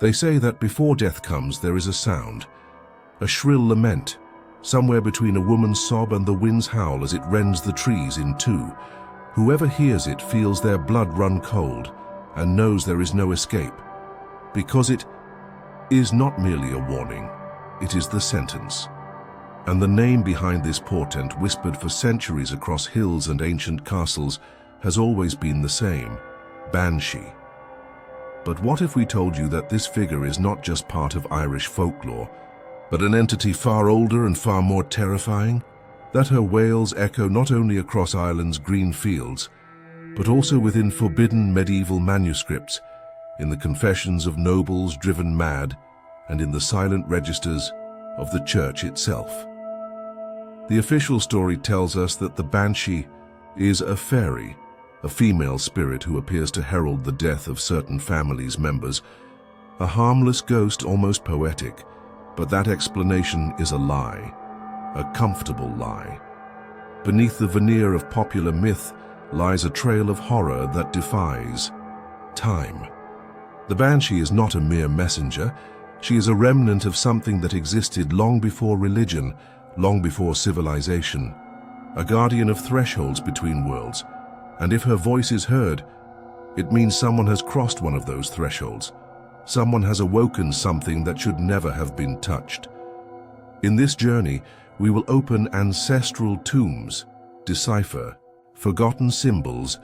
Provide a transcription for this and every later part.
They say that before death comes, there is a sound, a shrill lament, somewhere between a woman's sob and the wind's howl as it rends the trees in two. Whoever hears it feels their blood run cold and knows there is no escape, because it is not merely a warning, it is the sentence. And the name behind this portent, whispered for centuries across hills and ancient castles, has always been the same: Banshee. But what if we told you that this figure is not just part of Irish folklore, but an entity far older and far more terrifying? That her wails echo not only across Ireland's green fields, but also within forbidden medieval manuscripts, in the confessions of nobles driven mad, and in the silent registers of the church itself. The official story tells us that the Banshee is a fairy, a female spirit who appears to herald the death of certain families' members, a harmless ghost, almost poetic, but that explanation is a lie, a comfortable lie. Beneath the veneer of popular myth lies a trail of horror that defies time. The Banshee is not a mere messenger. She is a remnant of something that existed long before religion, long before civilization, a guardian of thresholds between worlds. And if her voice is heard, it means someone has crossed one of those thresholds. Someone has awoken something that should never have been touched. In this journey, we will open ancestral tombs, decipher forgotten symbols,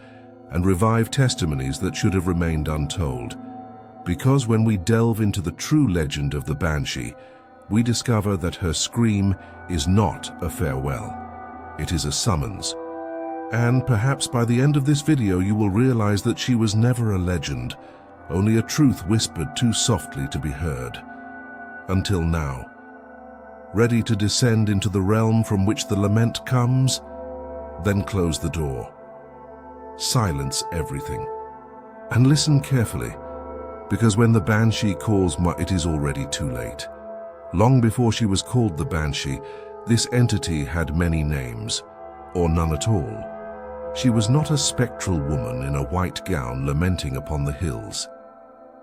and revive testimonies that should have remained untold. Because when we delve into the true legend of the Banshee, we discover that her scream is not a farewell. It is a summons. And perhaps by the end of this video you will realize that she was never a legend, only a truth whispered too softly to be heard. Until now. Ready to descend into the realm from which the lament comes? Then close the door. Silence everything. And listen carefully, because when the Banshee calls, it is already too late. Long before she was called the Banshee, this entity had many names, or none at all. She was not a spectral woman in a white gown lamenting upon the hills.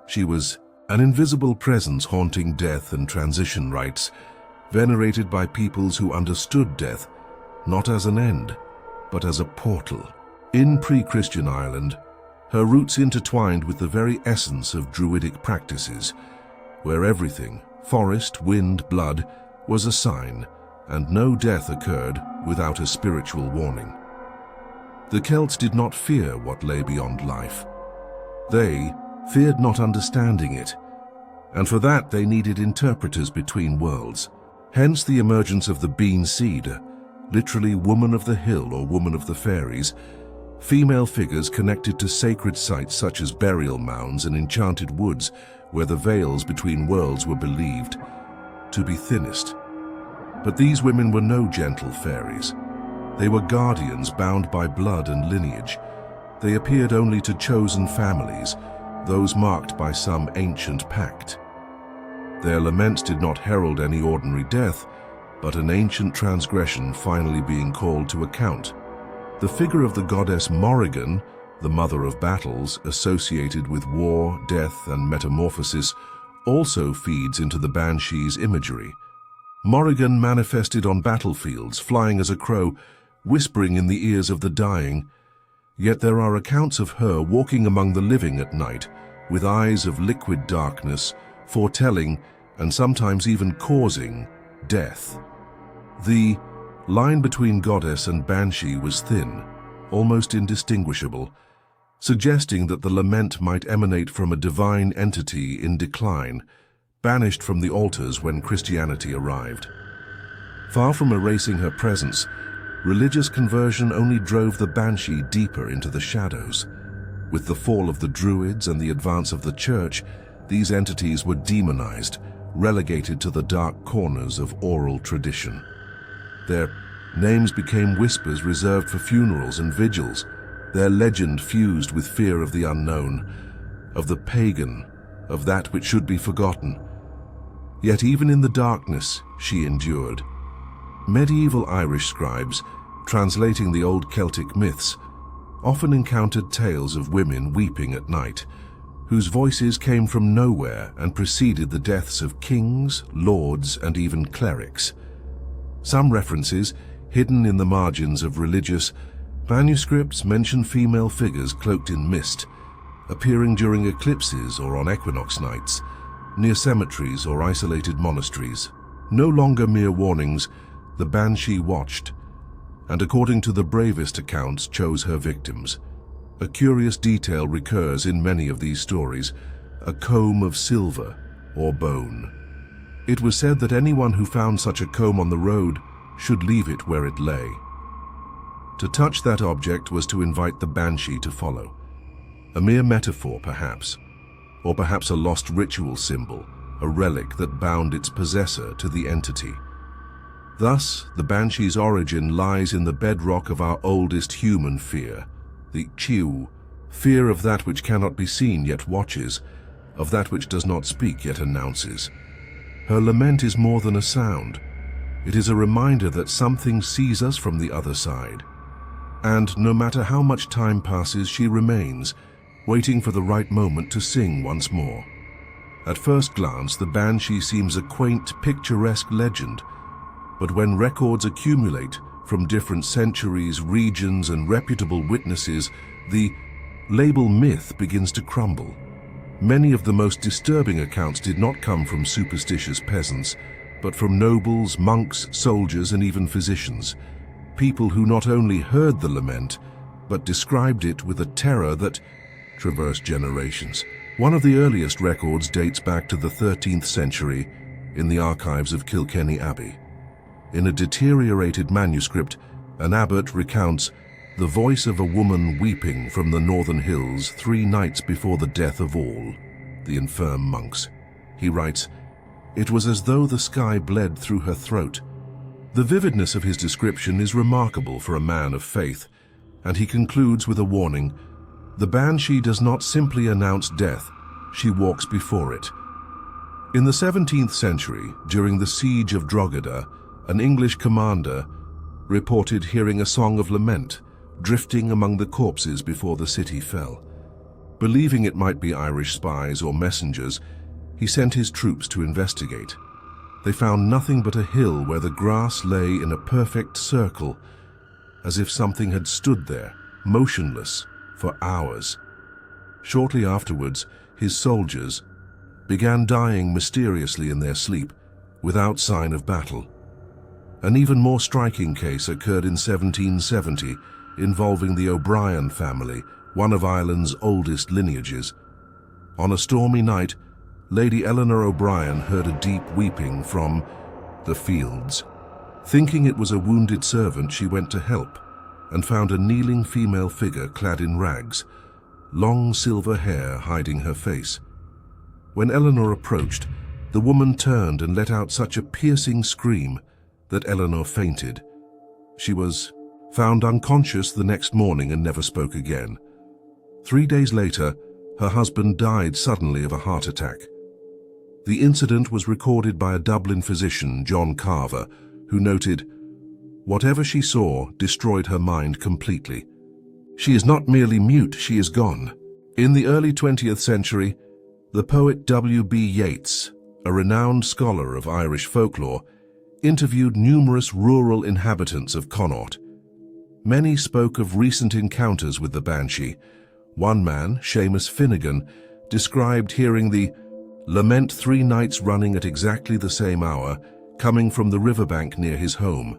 She was an invisible presence haunting death and transition rites, venerated by peoples who understood death not as an end, but as a portal. In pre-Christian Ireland, her roots intertwined with the very essence of druidic practices, where everything, forest, wind, blood, was a sign, and no death occurred without a spiritual warning. The Celts did not fear what lay beyond life. They feared not understanding it, and for that they needed interpreters between worlds. Hence the emergence of the bean seed, literally woman of the hill or woman of the fairies, female figures connected to sacred sites such as burial mounds and enchanted woods where the veils between worlds were believed to be thinnest. But these women were no gentle fairies. They were guardians bound by blood and lineage. They appeared only to chosen families, those marked by some ancient pact. Their laments did not herald any ordinary death, but an ancient transgression finally being called to account. The figure of the goddess Morrigan, the mother of battles, associated with war, death, and metamorphosis, also feeds into the Banshee's imagery. Morrigan manifested on battlefields, flying as a crow, whispering in the ears of the dying. Yet there are accounts of her walking among the living at night, with eyes of liquid darkness, foretelling, and sometimes even causing, death. The line between goddess and Banshee was thin, almost indistinguishable, suggesting that the lament might emanate from a divine entity in decline, banished from the altars when Christianity arrived. Far from erasing her presence, religious conversion only drove the Banshee deeper into the shadows. With the fall of the Druids and the advance of the Church, these entities were demonized, relegated to the dark corners of oral tradition. Their names became whispers reserved for funerals and vigils, their legend fused with fear of the unknown, of the pagan, of that which should be forgotten. Yet even in the darkness, she endured. Medieval Irish scribes, translating the old Celtic myths, often encountered tales of women weeping at night, whose voices came from nowhere and preceded the deaths of kings, lords, and even clerics. Some references, hidden in the margins of religious manuscripts, mention female figures cloaked in mist, appearing during eclipses or on equinox nights, near cemeteries or isolated monasteries. No longer mere warnings, the Banshee watched, and according to the bravest accounts, chose her victims. A curious detail recurs in many of these stories: a comb of silver or bone. It was said that anyone who found such a comb on the road should leave it where it lay. To touch that object was to invite the Banshee to follow. A mere metaphor, perhaps, or perhaps a lost ritual symbol, a relic that bound its possessor to the entity. Thus, the Banshee's origin lies in the bedrock of our oldest human fear, the Chiu, fear of that which cannot be seen yet watches, of that which does not speak yet announces. Her lament is more than a sound. It is a reminder that something sees us from the other side. And no matter how much time passes, she remains, waiting for the right moment to sing once more. At first glance, the Banshee seems a quaint, picturesque legend, but when records accumulate from different centuries, regions, and reputable witnesses, the label myth begins to crumble. Many of the most disturbing accounts did not come from superstitious peasants, but from nobles, monks, soldiers, and even physicians, people who not only heard the lament, but described it with a terror that traversed generations. One of the earliest records dates back to the 13th century in the archives of Kilkenny Abbey. In a deteriorated manuscript, an abbot recounts the voice of a woman weeping from the northern hills 3 nights before the death of all the infirm monks. He writes, "It was as though the sky bled through her throat." The vividness of his description is remarkable for a man of faith, and he concludes with a warning: the Banshee does not simply announce death, she walks before it. In the 17th century, during the siege of Drogheda, an English commander reported hearing a song of lament drifting among the corpses before the city fell. Believing it might be Irish spies or messengers, he sent his troops to investigate. They found nothing but a hill where the grass lay in a perfect circle, as if something had stood there, motionless, for hours. Shortly afterwards, his soldiers began dying mysteriously in their sleep, without sign of battle. An even more striking case occurred in 1770, involving the O'Brien family, one of Ireland's oldest lineages. On a stormy night, Lady Eleanor O'Brien heard a deep weeping from the fields. Thinking it was a wounded servant, she went to help and found a kneeling female figure clad in rags, long silver hair hiding her face. When Eleanor approached, the woman turned and let out such a piercing scream that Eleanor fainted. She was found unconscious the next morning and never spoke again. 3 days later, her husband died suddenly of a heart attack. The incident was recorded by a Dublin physician, John Carver, who noted, "Whatever she saw destroyed her mind completely. She is not merely mute, she is gone." In the early 20th century, the poet W.B. Yeats, a renowned scholar of Irish folklore, interviewed numerous rural inhabitants of Connaught. Many spoke of recent encounters with the Banshee. One man, Seamus Finnegan, described hearing the lament 3 nights running at exactly the same hour, coming from the riverbank near his home.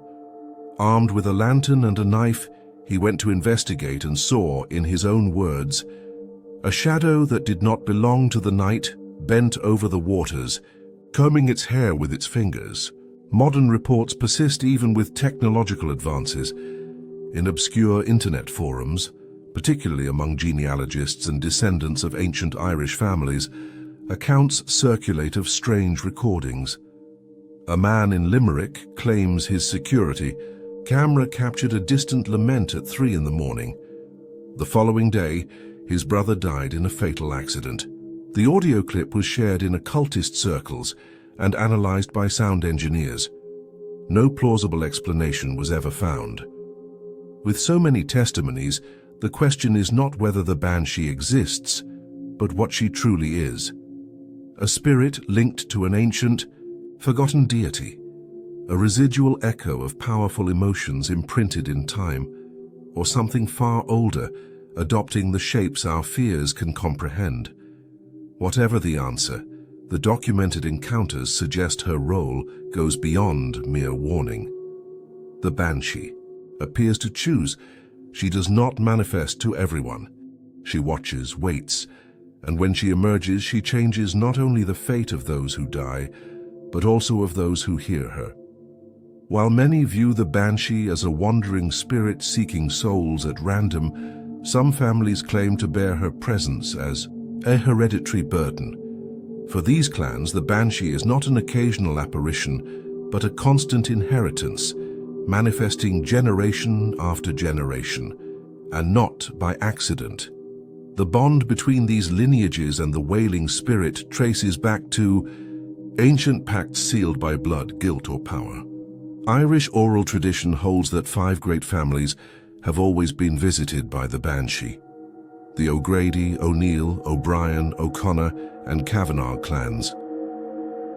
Armed with a lantern and a knife, he went to investigate and saw, in his own words, "a shadow that did not belong to the night bent over the waters, combing its hair with its fingers." Modern reports persist even with technological advances. In obscure internet forums, particularly among genealogists and descendants of ancient Irish families, accounts circulate of strange recordings. A man in Limerick claims his security camera captured a distant lament at 3 in the morning. The following day, his brother died in a fatal accident. The audio clip was shared in occultist circles and analyzed by sound engineers. No plausible explanation was ever found. With so many testimonies, the question is not whether the Banshee exists, but what she truly is. A spirit linked to an ancient, forgotten deity, a residual echo of powerful emotions imprinted in time, or something far older, adopting the shapes our fears can comprehend. Whatever the answer, the documented encounters suggest her role goes beyond mere warning. The Banshee appears to choose. She does not manifest to everyone. She watches, waits, and when she emerges, she changes not only the fate of those who die, but also of those who hear her. While many view the Banshee as a wandering spirit seeking souls at random, some families claim to bear her presence as a hereditary burden. For these clans, the Banshee is not an occasional apparition, but a constant inheritance, manifesting generation after generation, and not by accident. The bond between these lineages and the wailing spirit traces back to ancient pacts sealed by blood, guilt, or power. Irish oral tradition holds that 5 great families have always been visited by the Banshee: the O'Grady, O'Neill, O'Brien, O'Connor, and Kavanagh clans.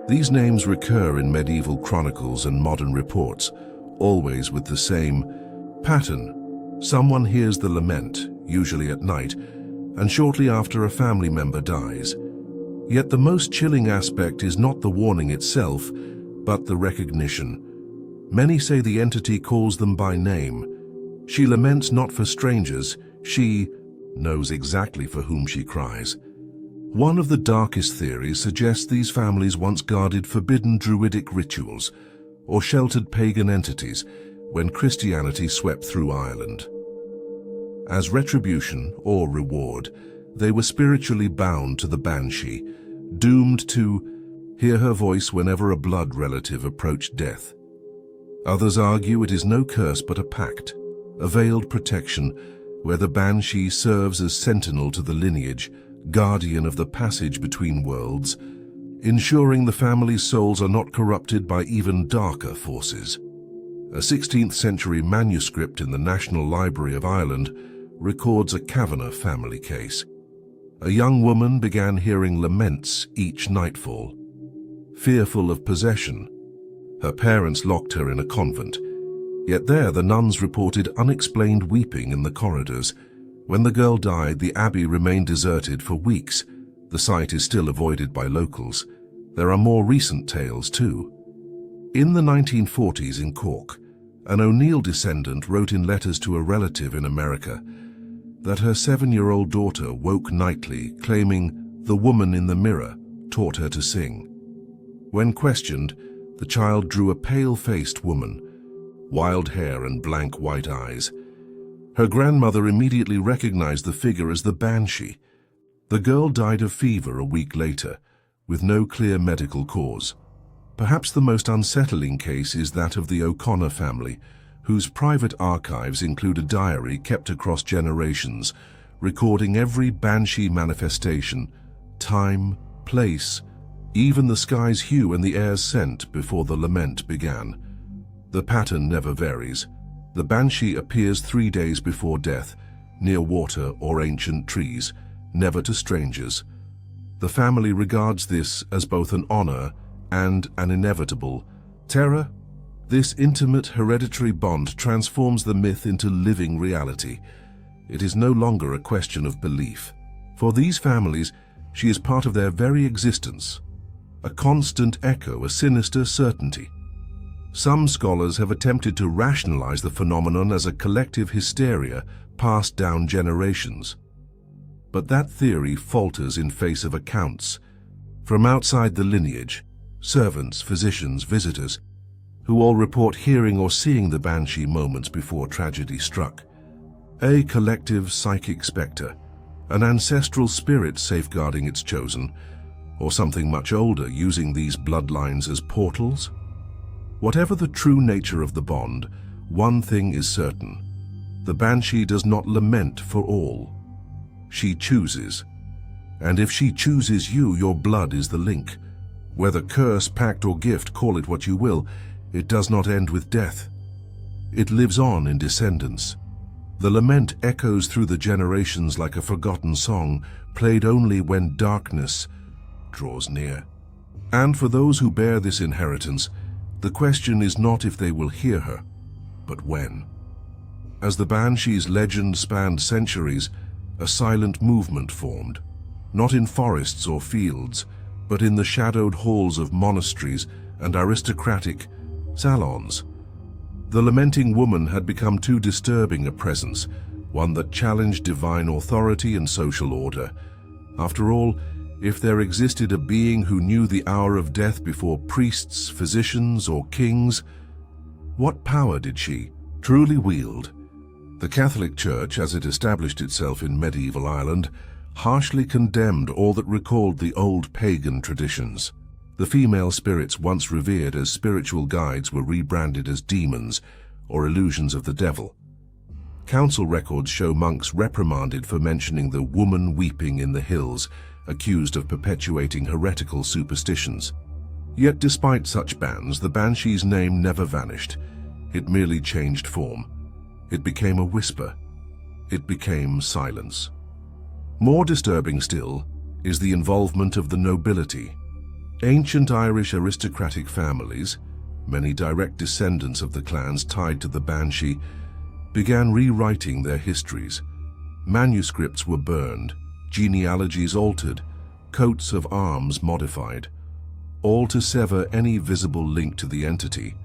These names recur in medieval chronicles and modern reports, always with the same pattern. Someone hears the lament, usually at night, and shortly after a family member dies. Yet the most chilling aspect is not the warning itself, but the recognition. Many say the entity calls them by name. She laments not for strangers, she knows exactly for whom she cries. One of the darkest theories suggests these families once guarded forbidden druidic rituals or sheltered pagan entities when Christianity swept through Ireland. As retribution or reward, they were spiritually bound to the Banshee, doomed to hear her voice whenever a blood relative approached death. Others argue it is no curse but a pact, a veiled protection, where the Banshee serves as sentinel to the lineage, guardian of the passage between worlds, ensuring the family's souls are not corrupted by even darker forces. A 16th century manuscript in the National Library of Ireland records a Kavanagh family case. A young woman began hearing laments each nightfall. Fearful of possession, her parents locked her in a convent. Yet there the nuns reported unexplained weeping in the corridors. When the girl died, the abbey remained deserted for weeks. The site is still avoided by locals. There are more recent tales too. In the 1940s in Cork, an O'Neill descendant wrote in letters to a relative in America that her 7-year-old daughter woke nightly, claiming the woman in the mirror taught her to sing. When questioned, the child drew a pale-faced woman, wild hair and blank white eyes. Her grandmother immediately recognized the figure as the Banshee. The girl died of fever a week later, with no clear medical cause. Perhaps the most unsettling case is that of the O'Connor family, whose private archives include a diary kept across generations, recording every Banshee manifestation, time, place, even the sky's hue and the air's scent before the lament began. The pattern never varies. The Banshee appears 3 days before death, near water or ancient trees, never to strangers. The family regards this as both an honor and an inevitable terror. This intimate hereditary bond transforms the myth into living reality. It is no longer a question of belief. For these families, she is part of their very existence, a constant echo, a sinister certainty. Some scholars have attempted to rationalize the phenomenon as a collective hysteria passed down generations. But that theory falters in face of accounts from outside the lineage, servants, physicians, visitors, who all report hearing or seeing the Banshee moments before tragedy struck. A collective psychic spectre, an ancestral spirit safeguarding its chosen, or something much older using these bloodlines as portals? Whatever the true nature of the bond, one thing is certain. The Banshee does not lament for all. She chooses. And if she chooses you, your blood is the link. Whether curse, pact, or gift, call it what you will, it does not end with death. It lives on in descendants. The lament echoes through the generations like a forgotten song, played only when darkness draws near. And for those who bear this inheritance, the question is not if they will hear her, but when. As the Banshee's legend spanned centuries, a silent movement formed, not in forests or fields, but in the shadowed halls of monasteries and aristocratic salons. The lamenting woman had become too disturbing a presence, one that challenged divine authority and social order. After all, if there existed a being who knew the hour of death before priests, physicians, or kings, what power did she truly wield? The Catholic Church, as it established itself in medieval Ireland, harshly condemned all that recalled the old pagan traditions. The female spirits once revered as spiritual guides were rebranded as demons or illusions of the devil. Council records show monks reprimanded for mentioning the woman weeping in the hills, accused of perpetuating heretical superstitions. Yet despite such bans, the Banshee's name never vanished. It merely changed form. It became a whisper. It became silence. More disturbing still is the involvement of the nobility. Ancient Irish aristocratic families, many direct descendants of the clans tied to the Banshee, began rewriting their histories. Manuscripts were burned, genealogies altered, coats of arms modified, all to sever any visible link to the entity.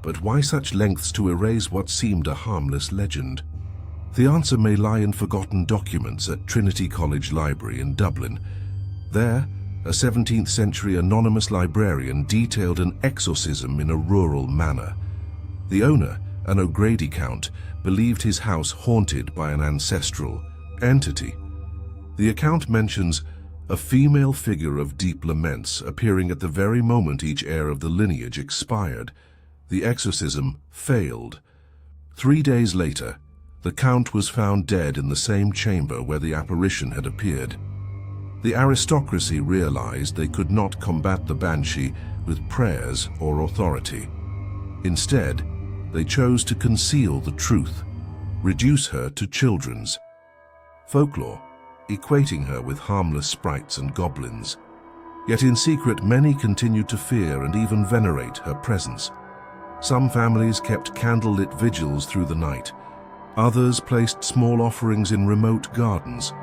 But why such lengths to erase what seemed a harmless legend? The answer may lie in forgotten documents at Trinity College Library in Dublin. There, a 17th century anonymous librarian detailed an exorcism in a rural manor. The owner, an O'Grady count, believed his house haunted by an ancestral entity. The account mentions a female figure of deep laments appearing at the very moment each heir of the lineage expired. The exorcism failed. 3 days later, the count was found dead in the same chamber where the apparition had appeared. The aristocracy realized they could not combat the Banshee with prayers or authority. Instead, they chose to conceal the truth, reduce her to children's folklore, equating her with harmless sprites and goblins. Yet in secret, many continued to fear and even venerate her presence. Some families kept candlelit vigils through the night. Others placed small offerings in remote gardens,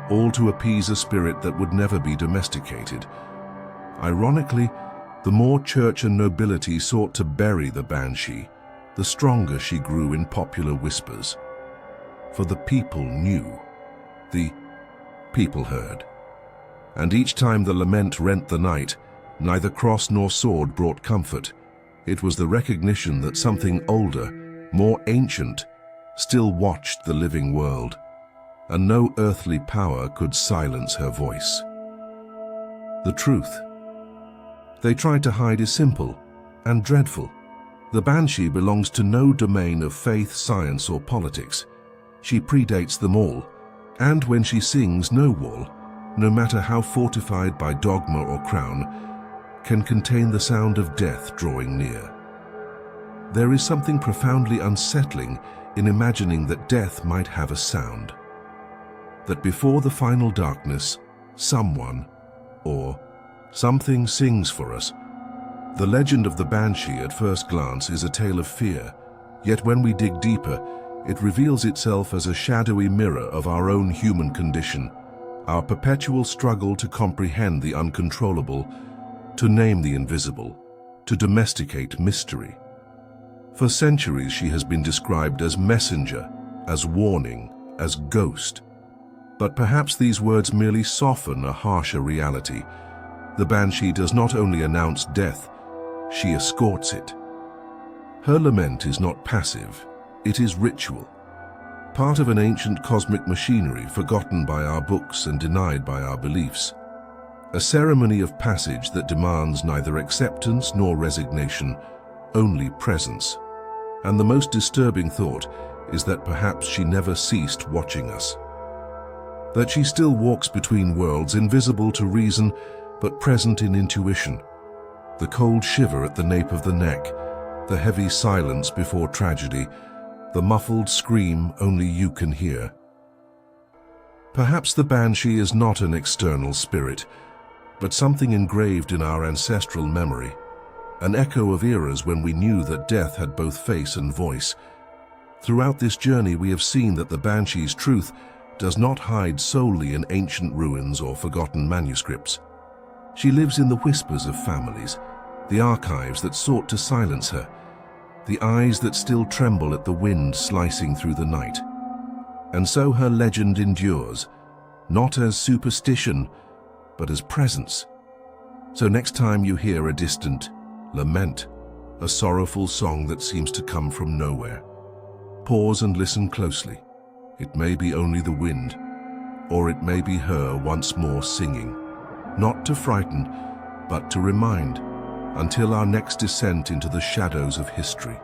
all to appease a spirit that would never be domesticated. Ironically, the more church and nobility sought to bury the Banshee, the stronger she grew in popular whispers. For the people knew. The people heard. And each time the lament rent the night, neither cross nor sword brought comfort. It was the recognition that something older, more ancient, still watched the living world, and no earthly power could silence her voice. The truth they tried to hide is simple and dreadful. The Banshee belongs to no domain of faith, science, or politics. She predates them all, and when she sings, no wall, no matter how fortified by dogma or crown, can contain the sound of death drawing near. There is something profoundly unsettling in imagining that death might have a sound. That before the final darkness, someone or something sings for us. The legend of the Banshee at first glance is a tale of fear, yet when we dig deeper, it reveals itself as a shadowy mirror of our own human condition, our perpetual struggle to comprehend the uncontrollable, to name the invisible, to domesticate mystery. For centuries she has been described as messenger, as warning, as ghost. But perhaps these words merely soften a harsher reality. The Banshee does not only announce death, she escorts it. Her lament is not passive, it is ritual, part of an ancient cosmic machinery forgotten by our books and denied by our beliefs. A ceremony of passage that demands neither acceptance nor resignation, only presence. And the most disturbing thought is that perhaps she never ceased watching us. That she still walks between worlds, invisible to reason, but present in intuition. The cold shiver at the nape of the neck, the heavy silence before tragedy, the muffled scream only you can hear. Perhaps the Banshee is not an external spirit, but something engraved in our ancestral memory, an echo of eras when we knew that death had both face and voice. Throughout this journey, we have seen that the Banshee's truth does not hide solely in ancient ruins or forgotten manuscripts. She lives in the whispers of families, the archives that sought to silence her, the eyes that still tremble at the wind slicing through the night. And so her legend endures, not as superstition, but as presence. So next time you hear a distant lament, a sorrowful song that seems to come from nowhere, pause and listen closely. It may be only the wind, or it may be her once more singing, not to frighten, but to remind, until our next descent into the shadows of history.